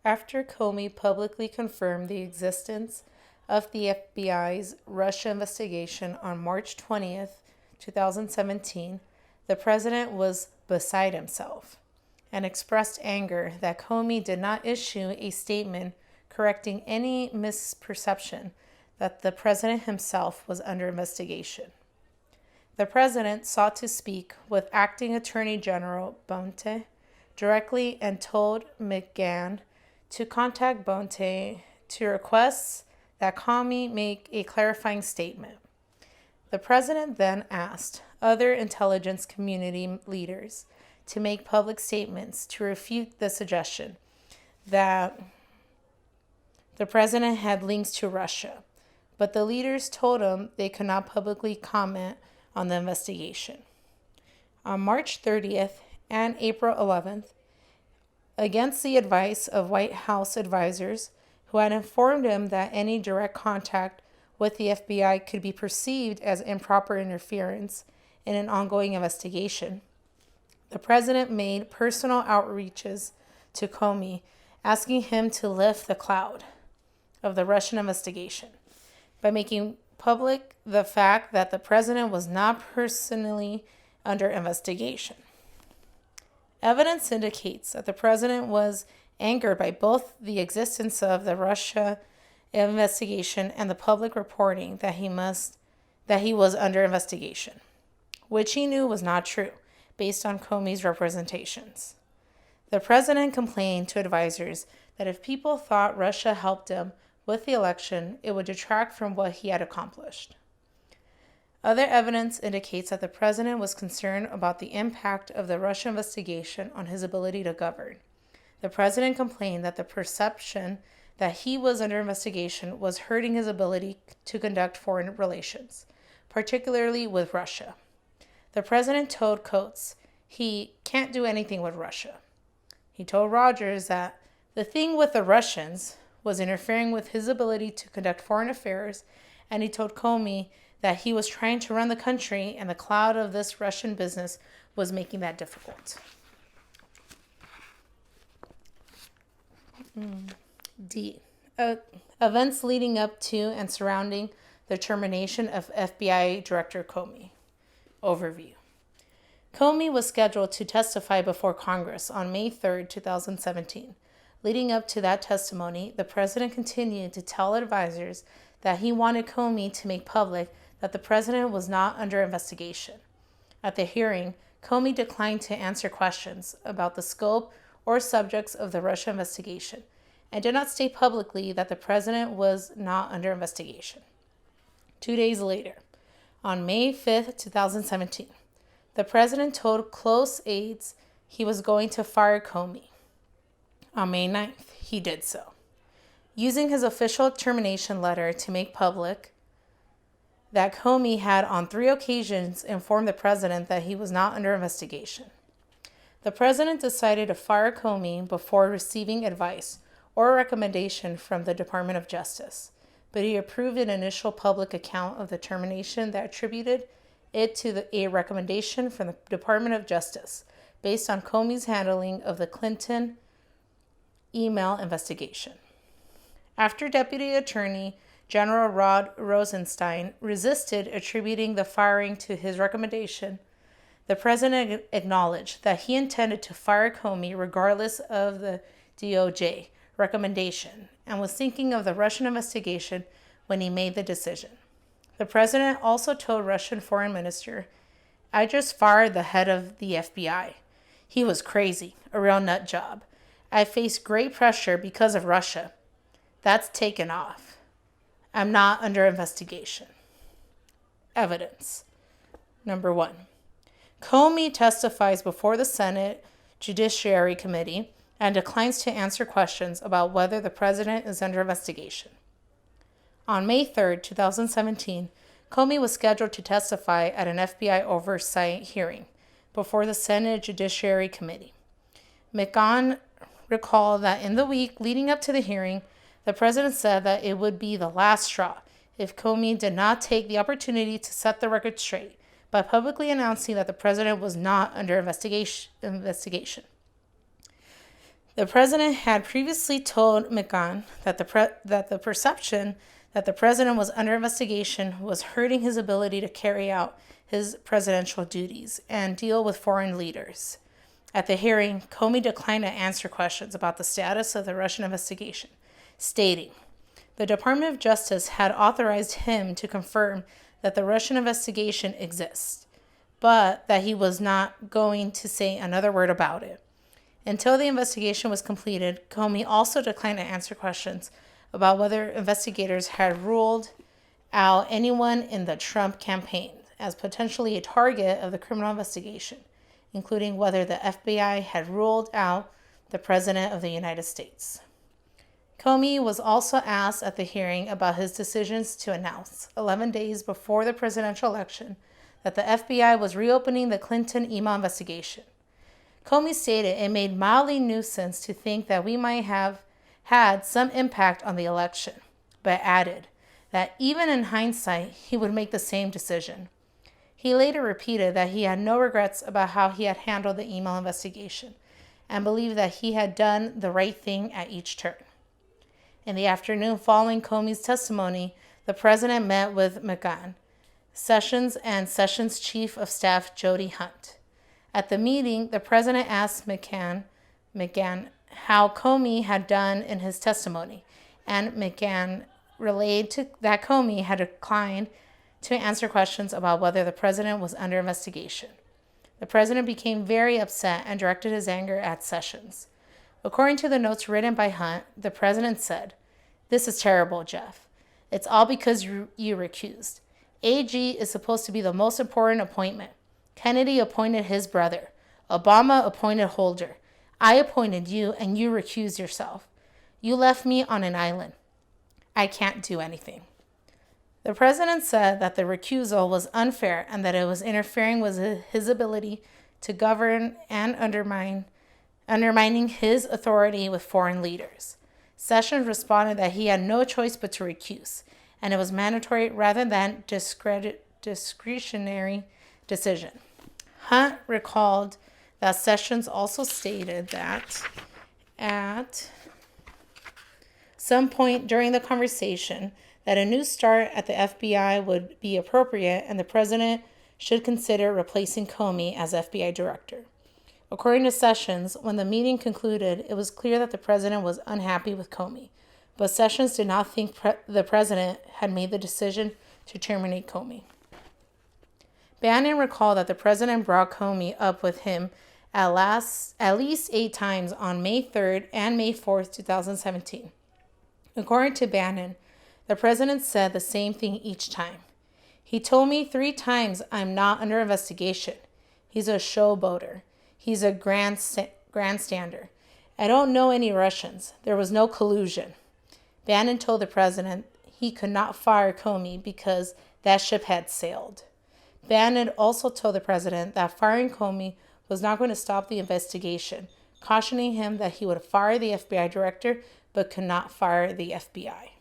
after Comey publicly confirmed the existence of the FBI's Russia investigation on March 20th, 2017, the president was beside himself and expressed anger that Comey did not issue a statement correcting any misperception that the president himself was under investigation. The president sought to speak with Acting Attorney General Bonte directly and told McGahn to contact Bonte to request that Comey make a clarifying statement. The president then asked other intelligence community leaders to make public statements to refute the suggestion that the president had links to Russia, but the leaders told him they could not publicly comment on the investigation. On March 30th and April 11th, against the advice of White House advisors who had informed him that any direct contact with the FBI could be perceived as improper interference in an ongoing investigation, the president made personal outreaches to Comey, asking him to lift the cloud of the Russian investigation by making public the fact that the president was not personally under investigation. Evidence indicates that the president was angered by both the existence of the Russia investigation and the public reporting that he was under investigation, which he knew was not true based on Comey's representations. The president complained to advisors that if people thought Russia helped him with the election, it would detract from what he had accomplished. Other evidence indicates that the president was concerned about the impact of the Russia investigation on his ability to govern. The president complained that the perception that he was under investigation was hurting his ability to conduct foreign relations, particularly with Russia. The president told Coates he can't do anything with Russia. He told Rogers that the thing with the Russians was interfering with his ability to conduct foreign affairs, and he told Comey that he was trying to run the country and the cloud of this Russian business was making that difficult. D. Events leading up to and surrounding the termination of FBI Director Comey. Overview. Comey was scheduled to testify before Congress on May 3, 2017. Leading up to that testimony, the president continued to tell advisors that he wanted Comey to make public that the president was not under investigation. At the hearing, Comey declined to answer questions about the scope or subjects of the Russia investigation and did not state publicly that the president was not under investigation. 2 days later, on May 5, 2017, the president told close aides he was going to fire Comey. On May 9th, he did so, using his official termination letter to make public that Comey had on 3 occasions informed the president that he was not under investigation. The president decided to fire Comey before receiving advice or a recommendation from the Department of Justice, but he approved an initial public account of the termination that attributed it to a recommendation from the Department of Justice based on Comey's handling of the Clinton email investigation. After Deputy Attorney General Rod Rosenstein resisted attributing the firing to his recommendation, the president acknowledged that he intended to fire Comey regardless of the DOJ recommendation and was thinking of the Russian investigation when he made the decision. The president also told Russian Foreign Minister, "I just fired the head of the FBI. He was crazy, a real nut job. I faced great pressure because of Russia. That's taken off. I'm not under investigation." Evidence. Number 1. Comey testifies before the Senate Judiciary Committee and declines to answer questions about whether the president is under investigation. On May 3, 2017, Comey was scheduled to testify at an FBI oversight hearing before the Senate Judiciary Committee. McGahn recalled that in the week leading up to the hearing, the president said that it would be the last straw if Comey did not take the opportunity to set the record straight by publicly announcing that the president was not under investigation. The president had previously told McGahn that the perception that the president was under investigation was hurting his ability to carry out his presidential duties and deal with foreign leaders. At the hearing, Comey declined to answer questions about the status of the Russian investigation, stating, "The Department of Justice had authorized him to confirm that the Russian investigation exists, but that he was not going to say another word about it." Until the investigation was completed, Comey also declined to answer questions about whether investigators had ruled out anyone in the Trump campaign as potentially a target of the criminal investigation, including whether the FBI had ruled out the President of the United States. Comey was also asked at the hearing about his decisions to announce, 11 days before the presidential election, that the FBI was reopening the Clinton email investigation. Comey stated it made mildly nuisance to think that we might have had some impact on the election, but added that even in hindsight, he would make the same decision. He later repeated that he had no regrets about how he had handled the email investigation and believed that he had done the right thing at each turn. In the afternoon following Comey's testimony, the president met with McGahn, Sessions, and Sessions' Chief of Staff Jody Hunt. At the meeting, the president asked McGahn how Comey had done in his testimony, and McGahn relayed that Comey had declined to answer questions about whether the president was under investigation. The president became very upset and directed his anger at Sessions. According to the notes written by Hunt, the president said, "This is terrible, Jeff. It's all because you recused. AG is supposed to be the most important appointment. Kennedy appointed his brother. Obama appointed Holder. I appointed you, and you recused yourself. You left me on an island. I can't do anything." The president said that the recusal was unfair and that it was interfering with his ability to govern and undermining his authority with foreign leaders. Sessions responded that he had no choice but to recuse, and it was mandatory rather than discretionary decision. Hunt recalled that Sessions also stated that at some point during the conversation that a new start at the FBI would be appropriate and the president should consider replacing Comey as FBI director. According to Sessions, when the meeting concluded, it was clear that the president was unhappy with Comey, but Sessions did not think the president had made the decision to terminate Comey. Bannon recalled that the president brought Comey up with him at least 8 times on May 3rd and May 4th, 2017. According to Bannon, the president said the same thing each time. "He told me 3 times I'm not under investigation. He's a showboater. He's a grandstander. I don't know any Russians. There was no collusion." Bannon told the president he could not fire Comey because that ship had sailed. Bannon also told the president that firing Comey was not going to stop the investigation, cautioning him that he would fire the FBI director but could not fire the FBI.